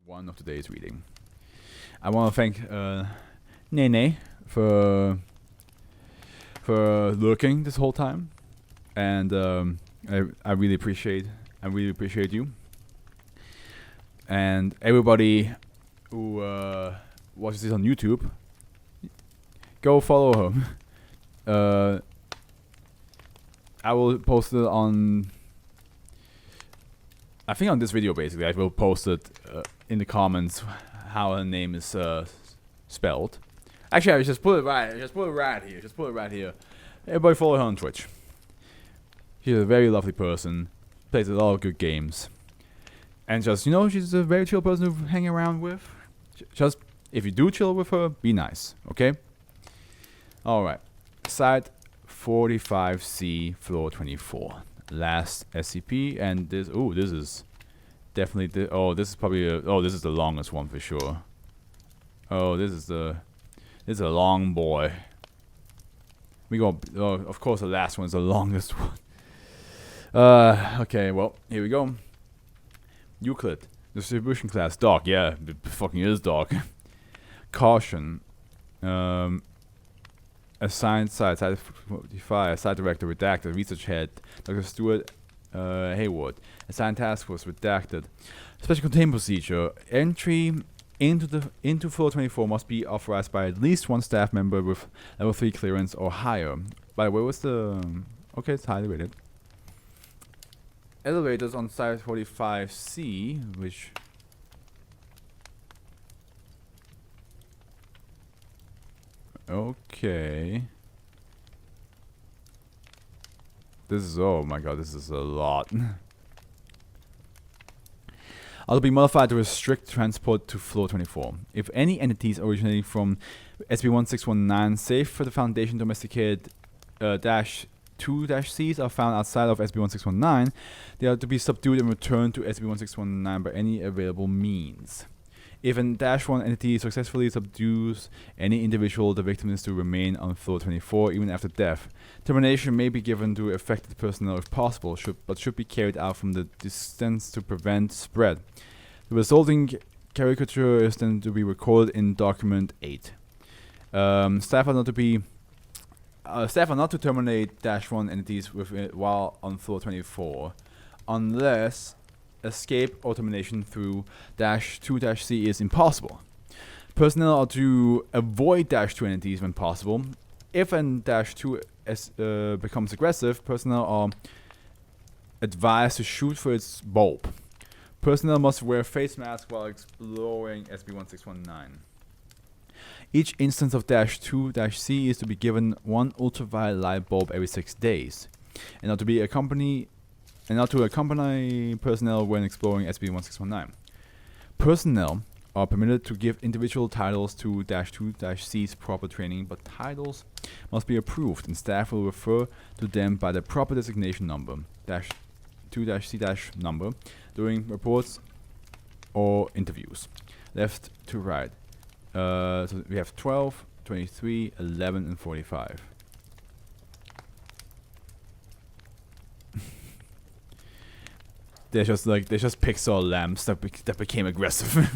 one of today's reading. I want to thank Nene for lurking this whole time, and I really appreciate you and everybody who watches this on YouTube. Go follow her. I will post it on. I think on this video, basically, I will post it in the comments how her name is spelled. Actually, I just put it right. Just put it right here. Everybody follow her on Twitch. She's a very lovely person. Plays a lot of good games, and just she's a very chill person to hang around with. Just if you do chill with her, be nice, okay? All right. Site 45C, floor 24. Last SCP, and this is definitely this is probably this is the longest one for sure. This is a long boy. We go of course the last one is the longest one. Okay, well, here we go. Euclid, distribution class, dog. Yeah, it fucking is dog. Caution. Assigned site 45, site director redacted, research head Dr. Stuart Hayward. Assigned task force redacted. Special containment procedure: entry into floor 24 must be authorized by at least one staff member with level 3 clearance or higher. By the way, what's the okay? It's highly rated. Elevators on site 45C, which. Okay. This is, oh my god, this is a lot. I'll be modified to restrict transport to floor 24. If any entities originating from SB-1619 safe for the Foundation domesticated -2-Cs are found outside of SB-1619, they are to be subdued and returned to SB-1619 by any available means. If an -1 entity successfully subdues any individual, the victim is to remain on floor 24 even after death. Termination may be given to affected personnel if possible, but should be carried out from the distance to prevent spread. The resulting caricature is then to be recorded in document 8. Staff are not to terminate -1 entities while on floor 24, unless escape or termination through -2-C is impossible. Personnel are to avoid -2 entities when possible. If an -2 becomes aggressive, personnel are advised to shoot for its bulb. Personnel must wear face masks while exploring SB-1619. Each instance of -2-C is to be given one ultraviolet light bulb every 6 days, and not to accompany personnel when exploring SB-1619. Personnel are permitted to give individual titles to -2-C's proper training, but titles must be approved, and staff will refer to them by the proper designation number, -2-C number, during reports or interviews. Left to right. So we have 12, 23, 11, and 45. They're just pixel lamps that became aggressive.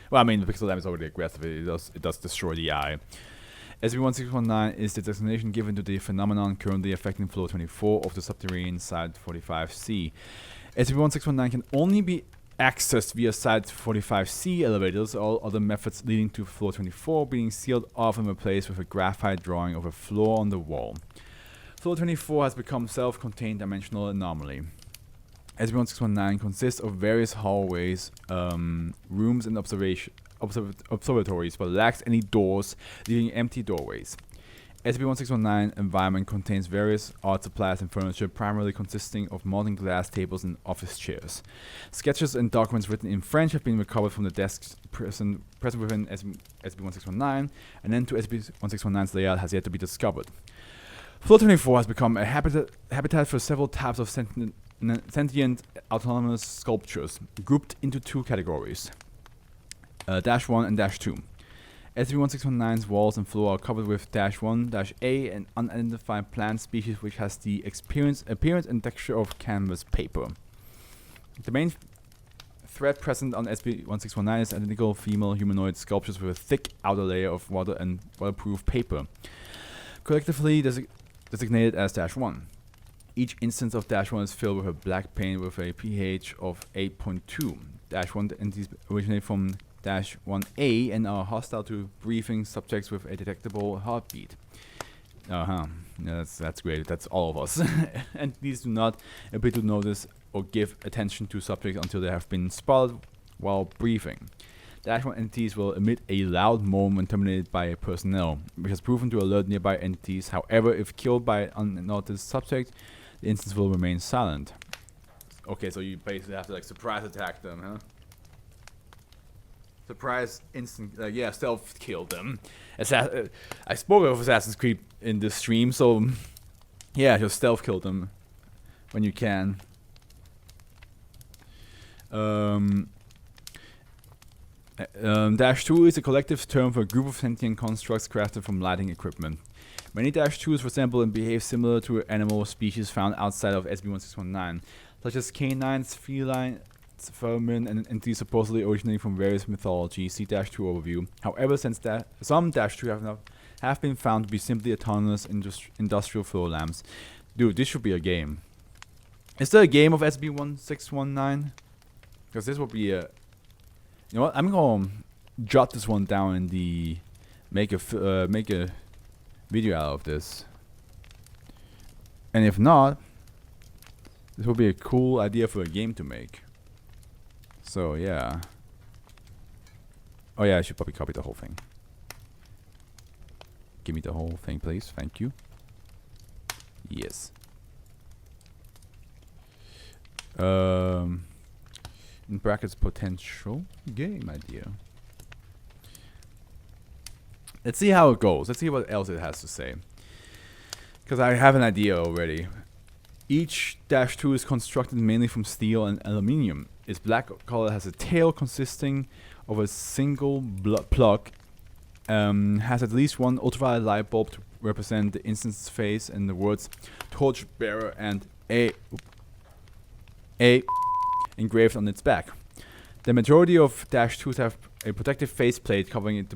Well, I mean, the pixel lamp is already aggressive. It does destroy the eye. SB-1619 is the designation given to the phenomenon currently affecting floor 24 of the subterranean site 45C. SB-1619 can only be accessed via site 45C elevators, all other methods leading to floor 24 being sealed off and replaced with a graphite drawing of a floor on the wall. Floor 24 has become self-contained dimensional anomaly. SB-1619 consists of various hallways, rooms, and observatories, but lacks any doors, leaving empty doorways. SB-1619 environment contains various art supplies and furniture, primarily consisting of modern glass tables and office chairs. Sketches and documents written in French have been recovered from the desks present within SB-1619, and then to SB-1619's layout has yet to be discovered. Floor 24 has become a habitat for several types of sentient autonomous sculptures, grouped into 2 categories, -1 and -2. SB-1619's walls and floor are covered with -1-A, an unidentified plant species which has the appearance and texture of canvas paper. The main threat present on SCP-1619 is identical female humanoid sculptures with a thick outer layer of water and waterproof paper, collectively designated as -1. Each instance of -1 is filled with a black paint with a pH of 8.2. -1 entities originate from -1A and are hostile to breathing subjects with a detectable heartbeat. Yeah, that's great. That's all of us. And these do not appear to notice or give attention to subjects until they have been spotted while breathing. -1 entities will emit a loud moan when terminated by personnel, which has proven to alert nearby entities. However, if killed by an unnoticed subject, the instance will remain silent. Okay, so you basically have to like surprise attack them, huh? Surprise instant, yeah, stealth kill them. I spoke of Assassin's Creed in this stream, so yeah, just stealth kill them when you can. -2 is a collective term for a group of sentient constructs crafted from lighting equipment. Many -2s resemble and behave similar to animal species found outside of SCP-1619, such as canines, felines, vermin, and entities supposedly originating from various mythologies. See -2 overview. However, since some -2 have been found to be simply autonomous industrial floor lamps. Dude, this should be a game. Is there a game of SCP-1619? Because this would be a... You know what? I'm gonna jot this one down in the... Make a video out of this. And if not, this would be a cool idea for a game to make. So yeah. Oh yeah, I should probably copy the whole thing. Give me the whole thing, please. Thank you. Yes. In brackets, potential game idea. Let's see how it goes. Let's see what else it has to say. Because I have an idea already. Each -2 is constructed mainly from steel and aluminium. Its black color has a tail consisting of a single plug. Has at least one ultraviolet light bulb to represent the instance's face and the words Torchbearer and A engraved on its back. The majority of -2s have a protective faceplate covering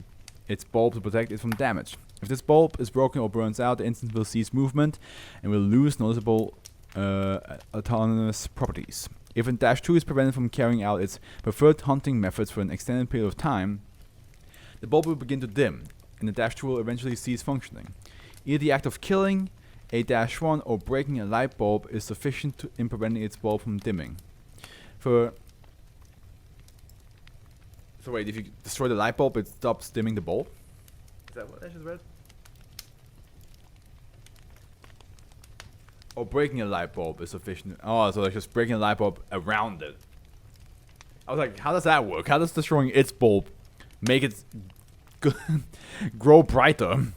its bulb to protect it from damage. If this bulb is broken or burns out, the instance will cease movement and will lose noticeable autonomous properties. If a -2 is prevented from carrying out its preferred hunting methods for an extended period of time, the bulb will begin to dim, and the -2 will eventually cease functioning. Either the act of killing a -1 or breaking a light bulb is sufficient in preventing its bulb from dimming. So wait, if you destroy the light bulb, it stops dimming the bulb? Is that what I just read? Or breaking a light bulb is sufficient. Oh, so like just breaking a light bulb around it. I was like, how does that work? How does destroying its bulb make it grow brighter?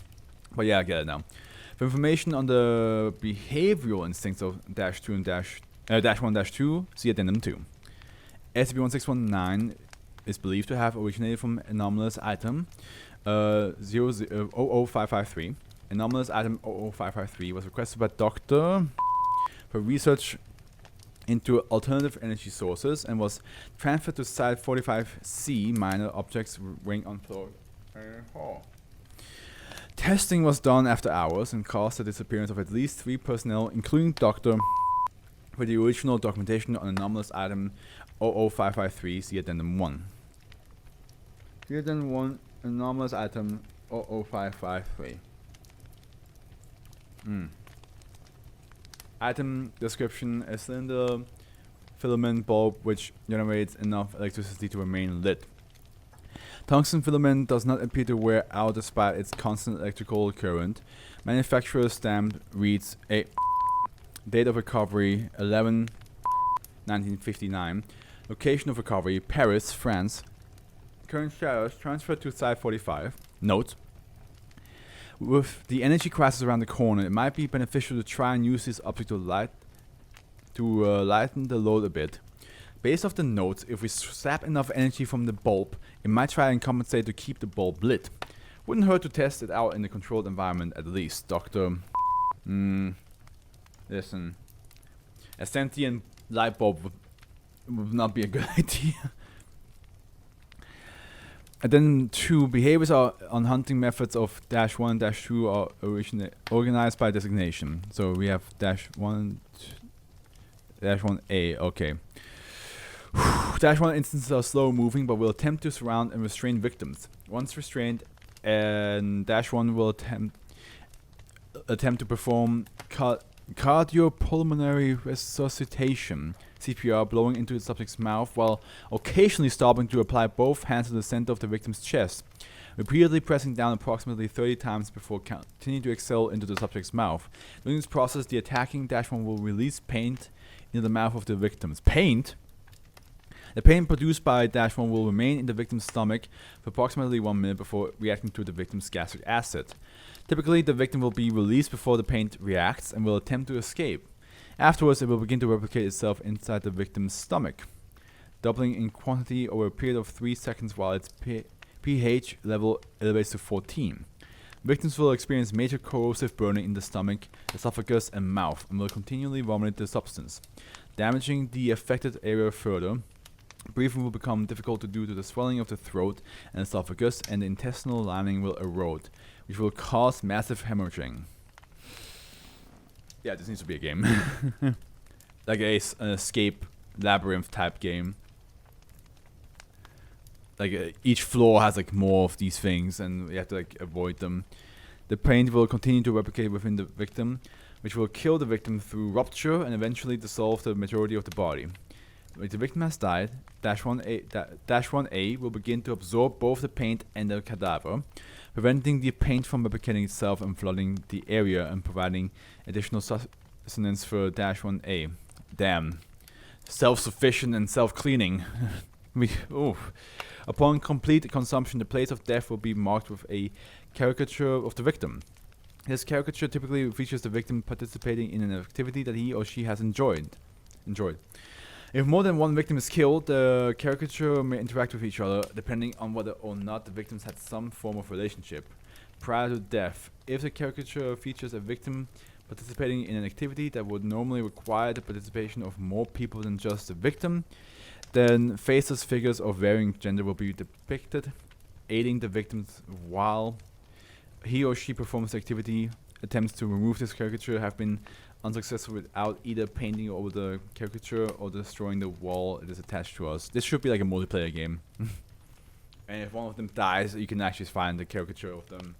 But yeah, I get it now. For information on the behavioral instincts of -2 and -1-2, see Addendum 2. SCP-1619 is believed to have originated from anomalous item 00553. Anomalous item 00553 was requested by Dr. for research into alternative energy sources and was transferred to Site 45C, minor objects wing on floor. Testing was done after hours and caused the disappearance of at least 3 personnel, including Dr. for the original documentation on anomalous item 00553, see Addendum 1. See Addendum 1, anomalous item 00553. Item description: a cylinder filament bulb which generates enough electricity to remain lit. Tungsten filament does not appear to wear out despite its constant electrical current. Manufacturer's stamp reads a date of recovery 11/1959. Location of recovery: Paris, France. Current status: transferred to Site 45. Note: with the energy crisis around the corner, it might be beneficial to try and use this object to lighten the load a bit. Based off the notes, if we sap enough energy from the bulb, it might try and compensate to keep the bulb lit. Wouldn't hurt to test it out in a controlled environment at least, Doctor. Listen. A sentient light bulb would not be a good idea. And then 2 behaviors are on hunting methods of -1 and -2 are organized by designation. So we have -1, -1A. Okay. -1 instances are slow moving but will attempt to surround and restrain victims. Once restrained, and -1 will attempt to perform cardiopulmonary resuscitation (CPR), blowing into the subject's mouth while occasionally stopping to apply both hands to the center of the victim's chest, repeatedly pressing down approximately 30 times before continuing to exhale into the subject's mouth. During this process, the attacking -1 will release paint into the mouth of the victims. Paint? The pain produced by -1 will remain in the victim's stomach for approximately 1 minute before reacting to the victim's gastric acid. Typically, the victim will be released before the paint reacts and will attempt to escape. Afterwards, it will begin to replicate itself inside the victim's stomach, doubling in quantity over a period of 3 seconds while its pH level elevates to 14. Victims will experience major corrosive burning in the stomach, esophagus, and mouth, and will continually vomit the substance, damaging the affected area further. Breathing will become difficult due to the swelling of the throat and esophagus, and the intestinal lining will erode, which will cause massive hemorrhaging. Yeah, this needs to be a game. Like an escape labyrinth type game. Like each floor has like more of these things and you have to like avoid them. The paint will continue to replicate within the victim, which will kill the victim through rupture and eventually dissolve the majority of the body. When the victim has died, -1A will begin to absorb both the paint and the cadaver, preventing the paint from replicating itself and flooding the area and providing additional sustenance for -1A. Damn. Self-sufficient and self-cleaning. Upon complete consumption, the place of death will be marked with a caricature of the victim. This caricature typically features the victim participating in an activity that he or she has enjoyed. If more than one victim is killed, the caricature may interact with each other, depending on whether or not the victims had some form of relationship prior to death. If the caricature features a victim participating in an activity that would normally require the participation of more people than just the victim, then faceless figures of varying gender will be depicted, aiding the victims while he or she performs the activity. Attempts to remove this caricature have been unsuccessful without either painting over the caricature or destroying the wall it is attached to us. This should be like a multiplayer game. And if one of them dies, you can actually find the caricature of them.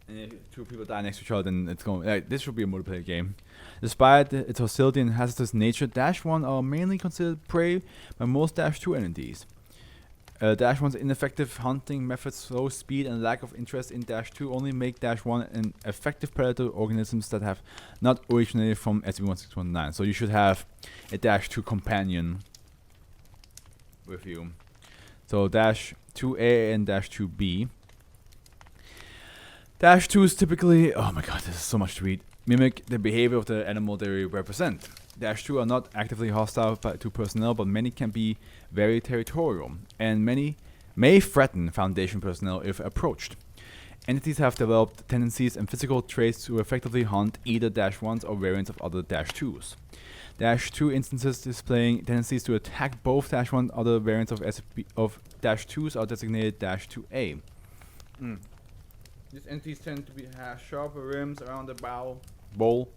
And if 2 people die next to each other, then it's going. This should be a multiplayer game. Despite its hostility and hazardous nature, -1 are mainly considered prey by most -2 entities. -1's ineffective hunting methods, slow speed, and lack of interest in -2 only make -1 an effective predator organisms that have not originated from SCP-1619. So you should have a -2 companion with you. So -2A and -2B. -2s typically, oh my god, this is so much to read, mimic the behavior of the animal they represent. -2 are not actively hostile to personnel, but many can be very territorial, and many may threaten Foundation personnel if approached. Entities have developed tendencies and physical traits to effectively hunt either -1s or variants of other -2s. -2 instances displaying tendencies to attack both -1 and other variants of SCP of -2s are designated -2A. These entities tend to have sharper rims around the bowl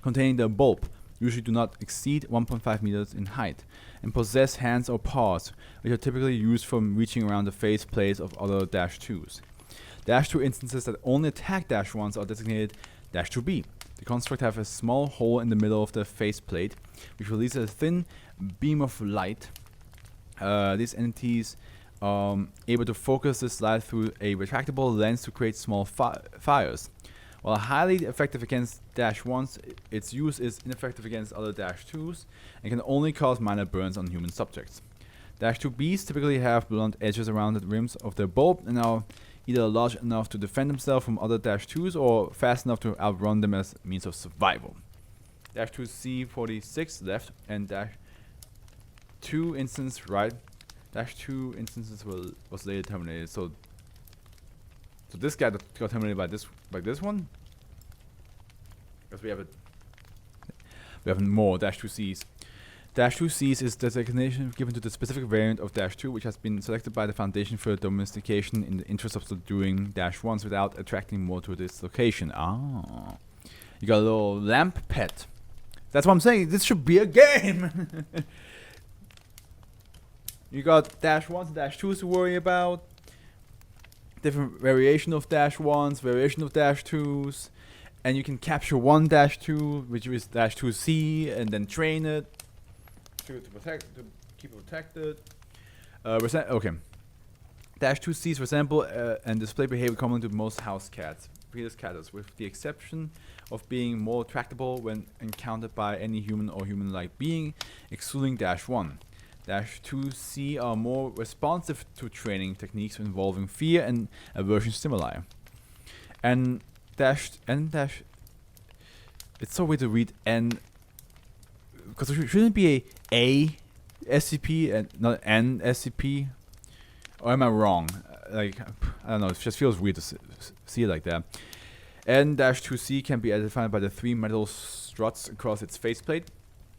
containing the bulb, usually do not exceed 1.5 meters in height, and possess hands or paws, which are typically used for reaching around the face plates of other -2s. -2 instances that only attack -1s are designated -2B. The construct have a small hole in the middle of the faceplate, which releases a thin beam of light. These entities able to focus this light through a retractable lens to create small fires. While highly effective against -1s, its use is ineffective against other -2s and can only cause minor burns on human subjects. -2Bs typically have blunt edges around the rims of their bulb and are either large enough to defend themselves from other -2s or fast enough to outrun them as means of survival. -2C46 left and -2 instance right. -2 instances was later terminated. So this guy got terminated by this one. Because we have more -2Cs. -2Cs is designation given to the specific variant of -2 which has been selected by the Foundation for domestication in the interest of subduing -1s without attracting more to this location. Ah. You got a little lamp pet. That's what I'm saying. This should be a game. You got -1s and -2s to worry about. Different variation of -1s, variation of -2s. And you can capture one -2, which is -2C, and then train it to keep it protected. Okay. -2Cs resemble and display behavior common to most house cats, Peter's catters, with the exception of being more tractable when encountered by any human or human-like being, excluding -1. -2C are more responsive to training techniques involving fear and aversion stimuli. And it's so weird to read N, because it shouldn't be a SCP and not an SCP. Or am I wrong? Like, I don't know, it just feels weird to see it like that. N-2C can be identified by the 3 metal struts across its faceplate,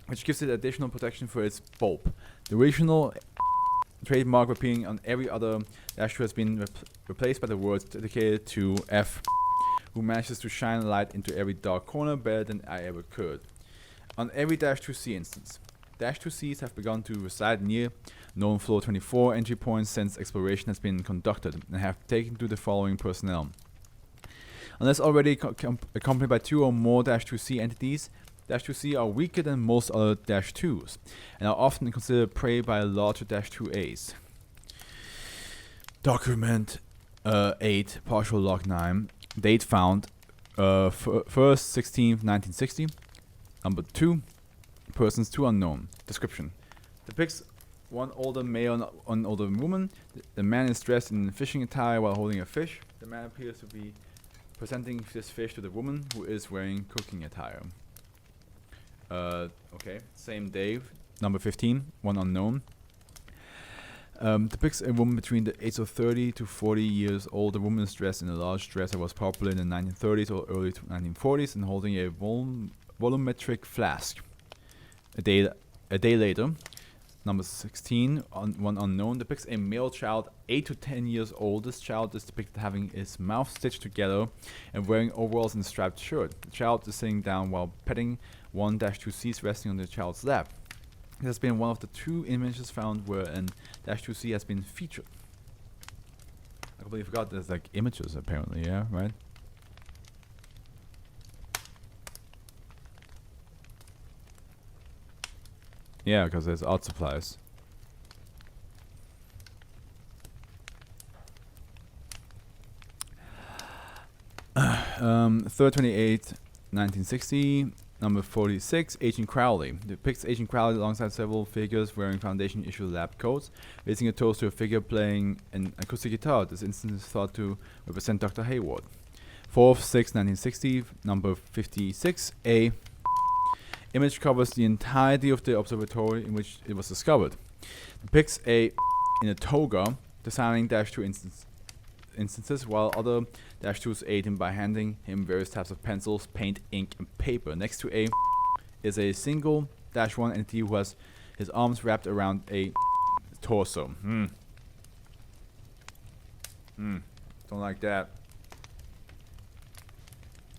which gives it additional protection for its bulb. The original trademark appearing on every other -2 has been replaced by the words dedicated to F, who manages to shine light into every dark corner better than I ever could. On every -2C instance, -2Cs have begun to reside near known Floor 24 entry points since exploration has been conducted, and have taken to the following personnel. Unless already accompanied by 2 or more -2C entities, -2C are weaker than most other -2s, and are often considered prey by larger -2As. Document 8, partial log 9, date found 1st 16th 1960. Number 2, persons 2 unknown. Description: depicts one older male and one older woman. The man is dressed in fishing attire while holding a fish. The man appears to be presenting this fish to the woman, who is wearing cooking attire. Okay, same day. Number 15, one unknown. Depicts a woman between the ages of 30 to 40 years old. The woman is dressed in a large dress that was popular in the 1930s or early 1940s, and holding a volumetric flask. A day later, number 16, one unknown, depicts a male child 8 to 10 years old. This child is depicted having his mouth stitched together and wearing overalls and a striped shirt. The child is sitting down while petting one -2Cs resting on the child's lap. It has been one of the 2 images found where an -2C has been featured. I completely forgot there's like images apparently, yeah, right? Yeah, because there's art supplies. Third 28, 1960. Number 46, Agent Crowley. Depicts Agent Crowley alongside several figures wearing Foundation issue lab coats, raising a toast to a figure playing an acoustic guitar. This instance is thought to represent Dr. Hayward. 4th 6, 1960. Number 56, A. Image covers the entirety of the observatory in which it was discovered. Depicts a in a toga designing -2 instances, while other -2s aid him by handing him various types of pencils, paint, ink, and paper. Next to A is a single -1 entity who has his arms wrapped around a torso. Don't like that.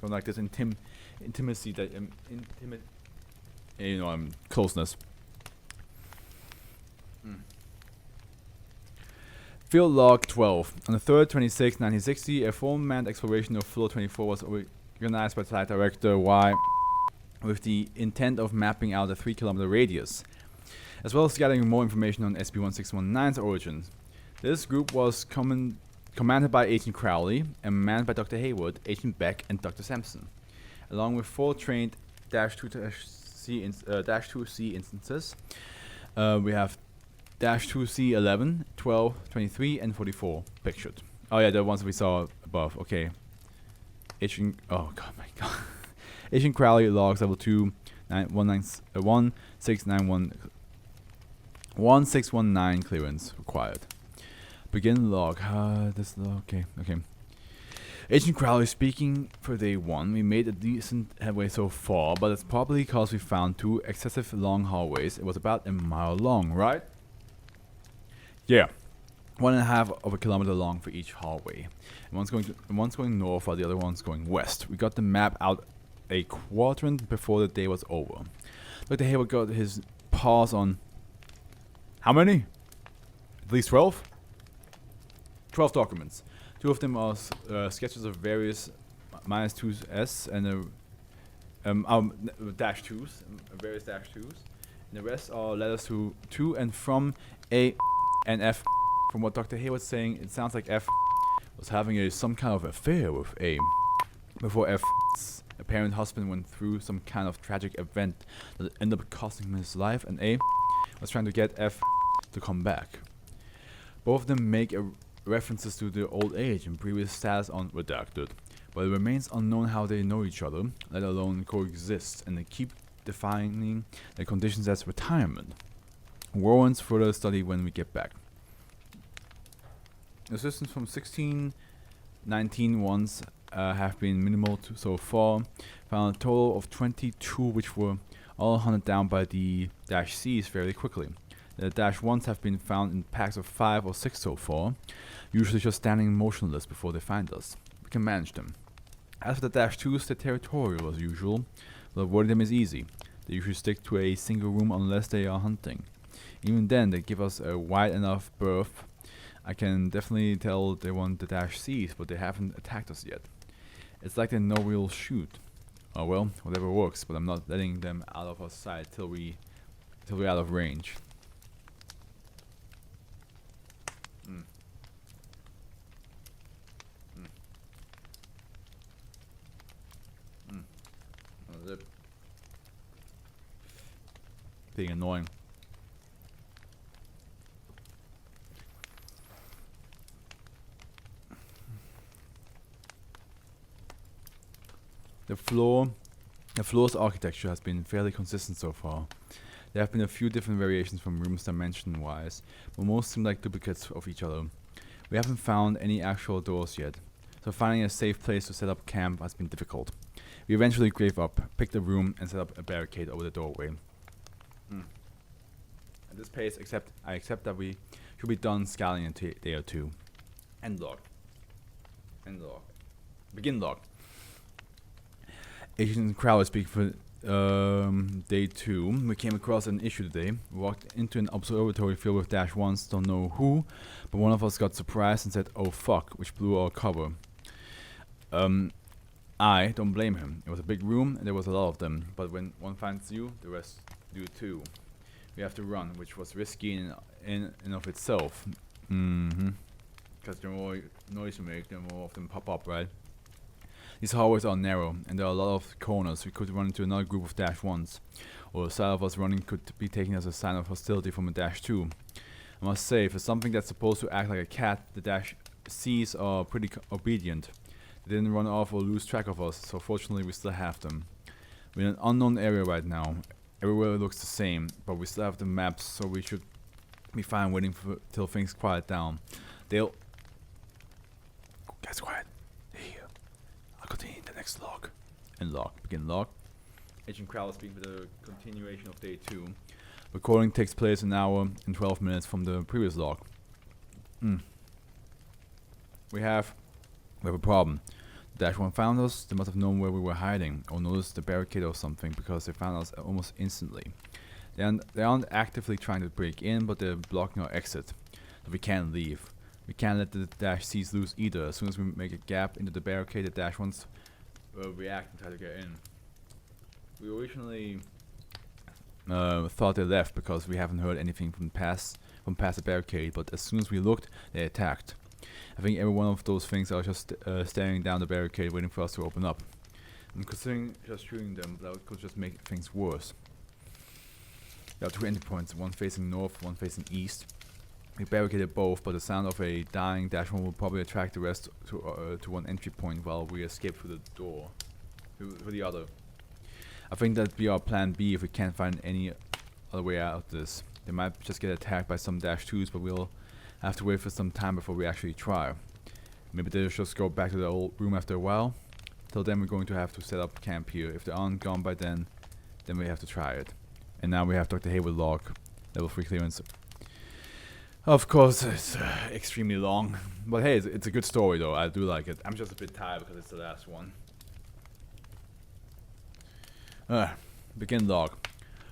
Don't like this intimacy that closeness. Field Log 12. On the 3rd, 26, 1960, a full manned exploration of Floor 24 was organized by Flight Director Y with the intent of mapping out a 3-kilometer radius, as well as gathering more information on SCP-1619's origins. This group was commanded by Agent Crowley and manned by Dr. Hayward, Agent Beck, and Dr. Sampson, along with 4 trained -2C instances. We have -2C 11, 12, 23, and 44 pictured. Oh yeah, the ones we saw above. Okay. Agent. Oh god, my god. Agent Crowley logs level 2, 1619 clearance required. Begin log. This log. Okay. Agent Crowley speaking. For day 1, we made a decent headway so far, but it's probably because we found 2 excessive long hallways. It was about a mile long, right? Yeah. 1.5 of a kilometer long for each hallway. And one's going north while the other one's going west. We got the map out a quadrant before the day was over. Dr. Hayward got his paws on... How many? At least 12? 12 documents. 2 of them are sketches of various -2s and dash 2s, various dash 2s. And the rest are letters to and from A and F. From what Dr. Hayward's saying, it sounds like F was having some kind of affair with A before F's apparent husband went through some kind of tragic event that ended up costing him his life, and A was trying to get F to come back. Both of them make references to their old age and previous status on redacted, but it remains unknown how they know each other, let alone coexist, and they keep defining their conditions as retirement. Warrants further study when we get back. Assistance from 1619 ones have been minimal so far. Found a total of 22, which were all hunted down by the dash C's fairly quickly. The dash 1s have been found in packs of 5 or 6 so far, usually just standing motionless before they find us. We can manage them. As for the dash 2s, they're territorial as usual, but avoiding them is easy. They usually stick to a single room unless they are hunting. Even then, they give us a wide enough berth. I can definitely tell they want the dash C's, but they haven't attacked us yet. It's like they know we'll shoot. Oh well, whatever works, but I'm not letting them out of our sight till we're out of range. Being annoying. The floor's architecture has been fairly consistent so far. There have been a few different variations from rooms dimension-wise, but most seem like duplicates of each other. We haven't found any actual doors yet, so finding a safe place to set up camp has been difficult. We eventually gave up, picked a room, and set up a barricade over the doorway. At this pace, I accept that we should be done scouting in a day or 2. End log. Begin log. Agent Crowley speaking for day 2. We came across an issue today. We walked into an observatory filled with dash 1s, don't know who, but one of us got surprised and said, "Oh fuck," which blew our cover. I don't blame him. It was a big room and there was a lot of them, but when one finds you, the rest do too. We have to run, which was risky in and of itself. Because the more noise you make, the more of them pop up, right? These hallways are narrow, and there are a lot of corners. We could run into another group of dash 1s, or the side of us running could be taken as a sign of hostility from a dash 2. I must say, for something that's supposed to act like a cat, the dash C's are pretty obedient. They didn't run off or lose track of us, so fortunately we still have them. We're in an unknown area right now. Everywhere looks the same, but we still have the maps, so we should be fine waiting till things quiet down. They'll... Guys, quiet. Here. I'll continue in the next log. End log. Begin log. Agent Crowley speaking for the continuation of day 2. Recording takes place an hour and 12 minutes from the previous log. We have a problem. The Dash 1 found us. They must have known where we were hiding, or noticed the barricade or something, because they found us almost instantly. They aren't actively trying to break in, but they're blocking our exit, so we can't leave. We can't let the Dash C's loose either. As soon as we make a gap into the barricade, the Dash 1s will react and try to get in. We originally thought they left because we haven't heard anything from past the barricade, but as soon as we looked, they attacked. I think every one of those things are just staring down the barricade, waiting for us to open up. I'm considering just shooting them, but that could just make things worse. There are 2 entry points, one facing north, one facing east. We barricaded both, but the sound of a dying Dash 1 will probably attract the rest to one entry point while we escape through the door. Through the other. I think that'd be our plan B if we can't find any other way out of this. They might just get attacked by some Dash 2s, but we'll have to wait for some time before we actually try. Maybe they'll just go back to the old room after a while. Till then we're going to have to set up camp here. If they aren't gone by then we have to try it. And now we have Dr. Hayward log, level 3 clearance. Of course, it's extremely long. But hey, it's a good story though, I do like it. I'm just a bit tired because it's the last one. Begin log.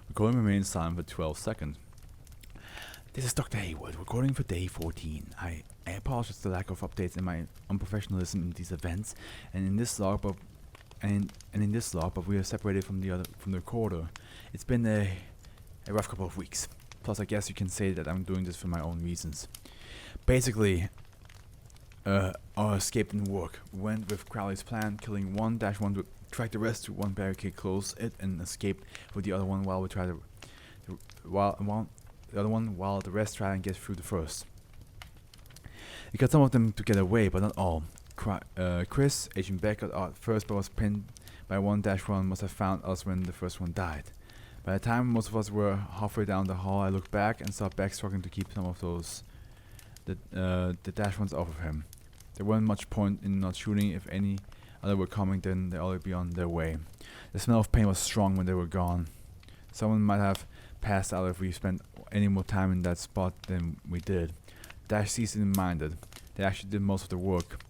Recording remains silent for 12 seconds. This is Dr. Hayward, recording for day 14. I apologize for the lack of updates and my unprofessionalism in these events, and in this log, but we are separated from the recorder. It's been a rough couple of weeks. Plus, I guess you can say that I'm doing this for my own reasons. Basically, our escape didn't work. We went with Crowley's plan, killing 1-1 to track the rest to one barricade, close it, and escape with the other one while we try to while the rest try and get through the first. We got some of them to get away, but not all. Chris, Agent Beck, got out first but was pinned by 1-1, must have found us when the first one died. By the time most of us were halfway down the hall, I looked back and saw Beck struggling to keep some of those the dash ones off of him. There wasn't much point in not shooting. If any other were coming, then they'd already be on their way. The smell of pain was strong when they were gone. Someone might have passed out if we spent any more time in that spot than we did. Dash C's didn't mind it. They actually did most of the work.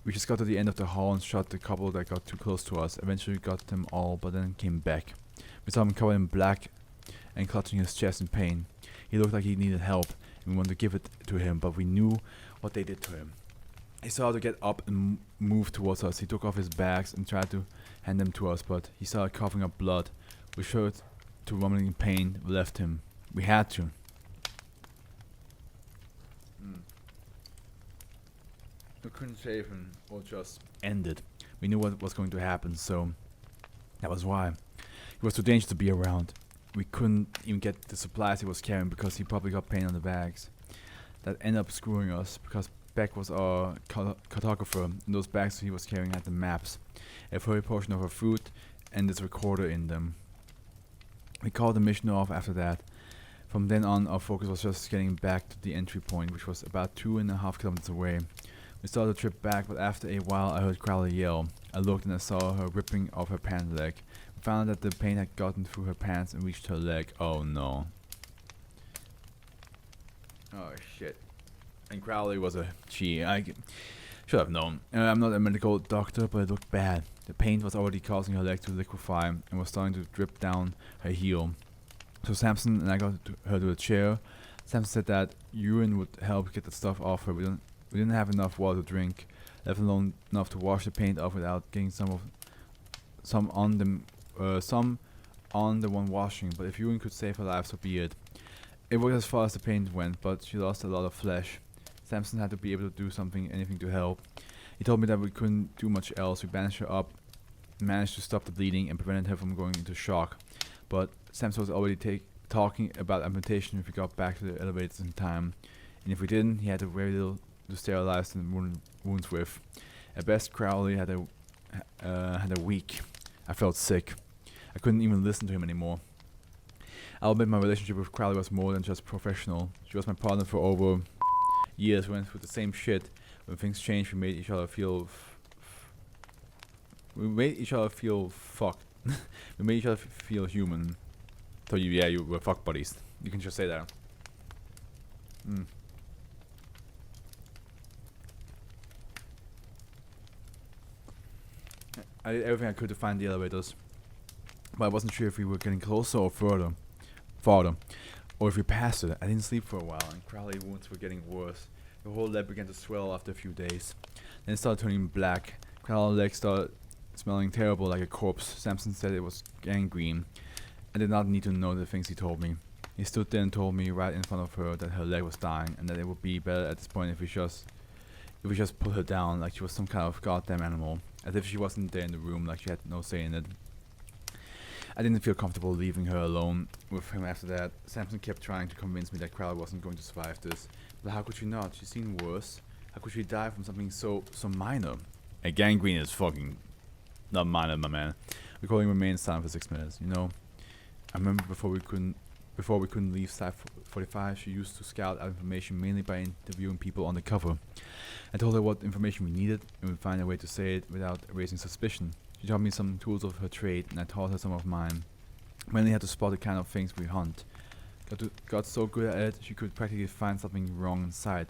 We just got to the end of the hall and shot the couple that got too close to us. Eventually got them all, but then came back. We saw him covered in black and clutching his chest in pain. He looked like he needed help, and we wanted to give it to him, but we knew what they did to him. He started to get up and move towards us. He took off his bags and tried to hand them to us, but he started coughing up blood. We showed to rumbling in pain. We left him. We had to. We couldn't save him or just end it. We knew what was going to happen, so that was why. He was too dangerous to be around. We couldn't even get the supplies he was carrying because he probably got pain on the bags. That ended up screwing us because Beck was our cartographer, and those bags he was carrying had the maps, a furry portion of our food, and this recorder in them. We called the mission off after that. From then on, our focus was just getting back to the entry point, which was about 2.5 kilometers away. We started the trip back, but after a while I heard Crowley yell. I looked and I saw her ripping off her pant leg. We found that the pain had gotten through her pants and reached her leg. Oh no. Oh shit. And Crowley was a she. I should have known. I'm not a medical doctor, but it looked bad. The pain was already causing her leg to liquefy and was starting to drip down her heel. So Samson and I got her to a chair. Samson said that urine would help get the stuff off her. We didn't have enough water to drink, let alone enough to wash the paint off without getting some on the one washing. But if urine could save her life, so be it. It worked as far as the paint went, but she lost a lot of flesh. Samson had to be able to do anything to help. He told me that we couldn't do much else. We bandaged her up, managed to stop the bleeding, and prevented her from going into shock. But Samson was already talking about amputation if we got back to the elevators in time. And if we didn't, he had very little to sterilize the wounds with. At best, Crowley had a week. I felt sick. I couldn't even listen to him anymore. I'll admit my relationship with Crowley was more than just professional. She was my partner for over years. We went through the same shit. When things changed, we made each other feel fucked. We made each other feel human. So you were fuck buddies. You can just say that. I did everything I could to find the elevators, but I wasn't sure if we were getting closer or farther, or if we passed it. I didn't sleep for a while, and Crowley's wounds were getting worse. The whole leg began to swell after a few days. Then it started turning black. Crowley's leg started smelling terrible, like a corpse. Samson said it was gangrene. I did not need to know the things he told me. He stood there and told me right in front of her that her leg was dying, and that it would be better at this point if we just put her down like she was some kind of goddamn animal. As if she wasn't there in the room, like she had no say in it. I didn't feel comfortable leaving her alone with him after that. Samson kept trying to convince me that Crowley wasn't going to survive this. But how could she not? She's seen worse. How could she die from something so minor? A gangrene is fucking not minor, my man. Recording remained silent for 6 minutes. You know, I remember before we before we couldn't leave Site 45, she used to scout out information mainly by interviewing people on the cover. I told her what information we needed and would find a way to say it without raising suspicion. She taught me some tools of her trade and I taught her some of mine. Mainly had to spot the kind of things we hunt. Got so good at it, she could practically find something wrong inside.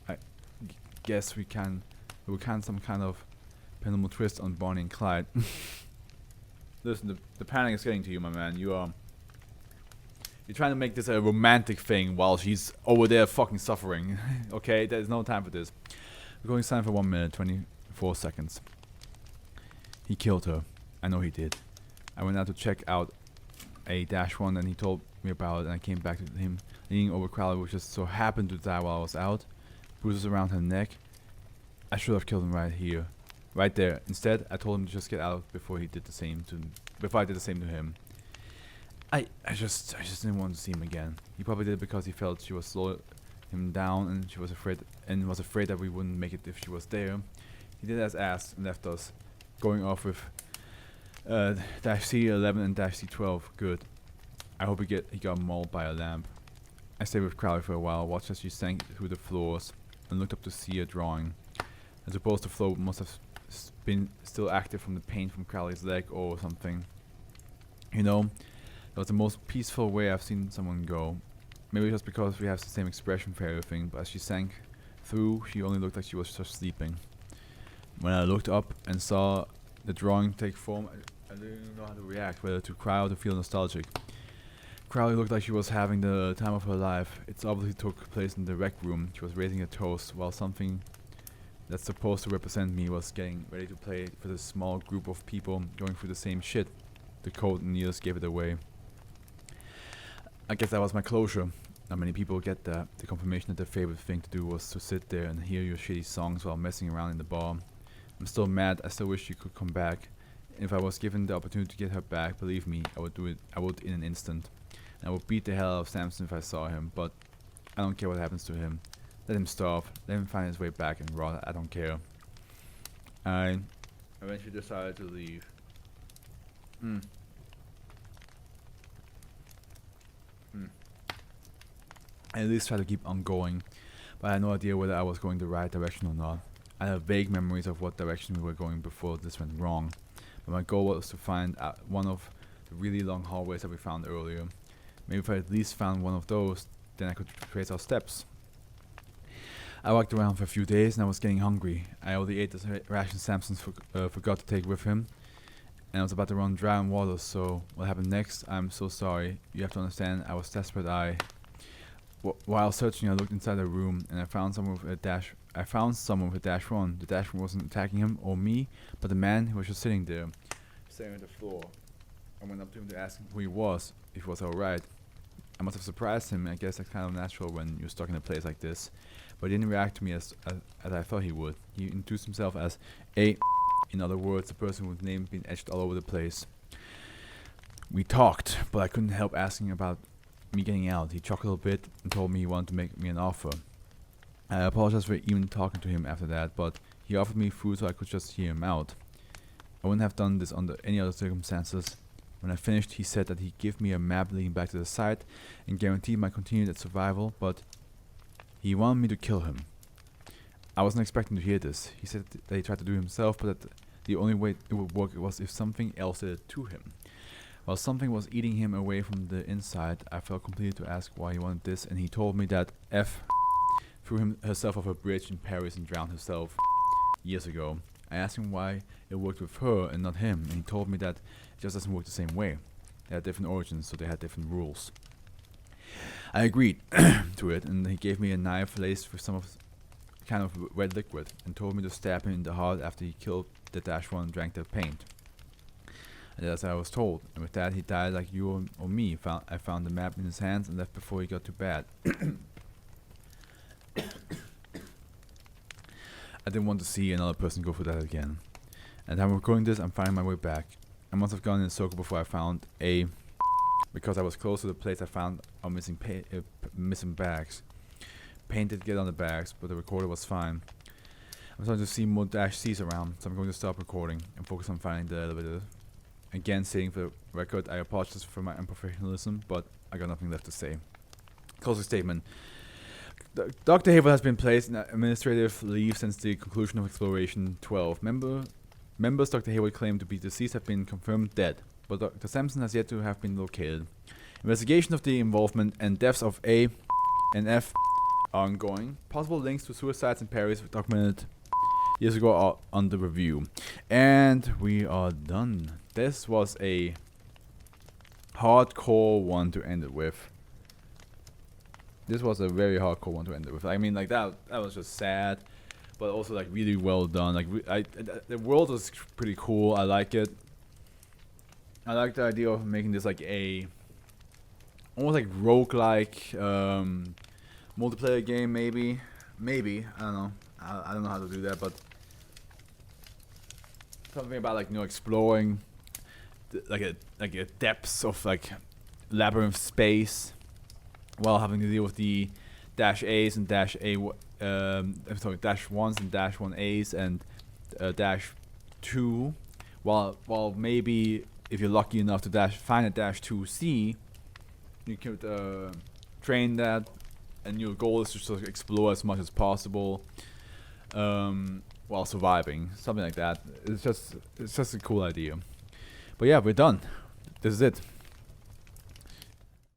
I guess we can some kind of pendulum twist on Bonnie and Clyde. Listen, the panic is getting to you, my man. You're trying to make this a romantic thing while she's over there fucking suffering. Okay, there's no time for this. Recording time for 1 minute, 24 seconds. He killed her. I know he did. I went out to check out a -1 and he told me about it and I came back to him leaning over Crowley, which just so happened to die while I was out. Bruises around her neck. I should have killed him right here. Right there. Instead, I told him to just get out before I did the same to him. I just didn't want to see him again. He probably did it because he felt she would slow him down and she was afraid that we wouldn't make it if she was there. He did as asked and left us, going off with -C11 and -C12. Good. I hope he got mauled by a lamp. I stayed with Crowley for a while, watched as she sank through the floors, and looked up to see her drawing. I suppose the flow must have been still active from the pain from Crowley's leg or something. You know, that was the most peaceful way I've seen someone go. Maybe just because we have the same expression for everything, but as she sank through, she only looked like she was just sleeping. When I looked up and saw the drawing take form, I didn't know how to react, whether to cry or to feel nostalgic. Crowley looked like she was having the time of her life. It obviously took place in the rec room. She was raising a toast while something that's supposed to represent me was getting ready to play for this small group of people going through the same shit. The cold needles gave it away. I guess that was my closure. Not many people get that. The confirmation that their favorite thing to do was to sit there and hear your shitty songs while messing around in the bar. I'm still mad. I still wish she could come back. If I was given the opportunity to get her back, believe me, I would do it. I would in an instant. I would beat the hell out of Samson if I saw him, but I don't care what happens to him. Let him starve. Let him find his way back and rot. I don't care. I eventually decided to leave. I at least tried to keep on going, but I had no idea whether I was going the right direction or not. I had vague memories of what direction we were going before this went wrong, but my goal was to find one of the really long hallways that we found earlier. Maybe if I at least found one of those, then I could trace our steps. I walked around for a few days and I was getting hungry. I already ate the ration Samson forgot to take with him, and I was about to run dry on water, so what happened next, I'm so sorry. You have to understand, I was desperate. While searching, I looked inside the room and I found someone with a -1. The -1 wasn't attacking him or me, but the man who was just sitting there, staring at the floor. I went up to him to ask him who he was, if he was alright. I must have surprised him. I guess that's kind of natural when you're stuck in a place like this. But he didn't react to me as I thought he would. He introduced himself as in other words, the person whose name had been etched all over the place. We talked, but I couldn't help asking about me getting out. He chuckled a bit and told me he wanted to make me an offer. I apologized for even talking to him after that, but he offered me food so I could just hear him out. I wouldn't have done this under any other circumstances. When I finished, he said that he'd give me a map leading back to the site and guarantee my continued survival, but he wanted me to kill him. I wasn't expecting to hear this. He said that he tried to do it himself, but that the only way it would work was if something else did it to him. While something was eating him away from the inside, I felt completely to ask why he wanted this, and he told me that threw herself off a bridge in Paris and drowned herself years ago. I asked him why it worked with her and not him, and he told me that it just doesn't work the same way. They had different origins, so they had different rules. I agreed to it, and he gave me a knife laced with some kind of red liquid, and told me to stab him in the heart after he killed the -1 and drank the paint. And as I was told, and with that he died like you or me. I found the map in his hands and left before he got too bad. I didn't want to see another person go through that again. And I'm recording this, I'm finding my way back. I must have gone in a circle before I found because I was close to the place I found our missing bags. Paint did get on the bags, but the recorder was fine. I'm starting to see more -Cs around, so I'm going to stop recording and focus on finding the elevator. Again, stating for the record, I apologize for my unprofessionalism, but I got nothing left to say. Closing statement. Dr. Havel has been placed in administrative leave since the conclusion of Exploration 12. Members Dr. Havel claimed to be deceased have been confirmed dead, but Dr. Sampson has yet to have been located. Investigation of the involvement and deaths of A and F are ongoing. Possible links to suicides in Paris documented years ago are under review. And we are done. This was a hardcore one to end it with. This was a very hardcore one to end it with. I mean, like that was just sad, but also like really well done. Like the world was pretty cool. I like it. I like the idea of making this like a almost like roguelike multiplayer game. Maybe I don't know. I don't know how to do that, but something about like exploring like a depths of like labyrinth space, while having to deal with the -A's and dash -1s and -1A's and -2, while maybe if you're lucky enough to find a -2C, you could train that, and your goal is to just explore as much as possible while surviving, something like that. It's just a cool idea. But yeah, we're done. This is it.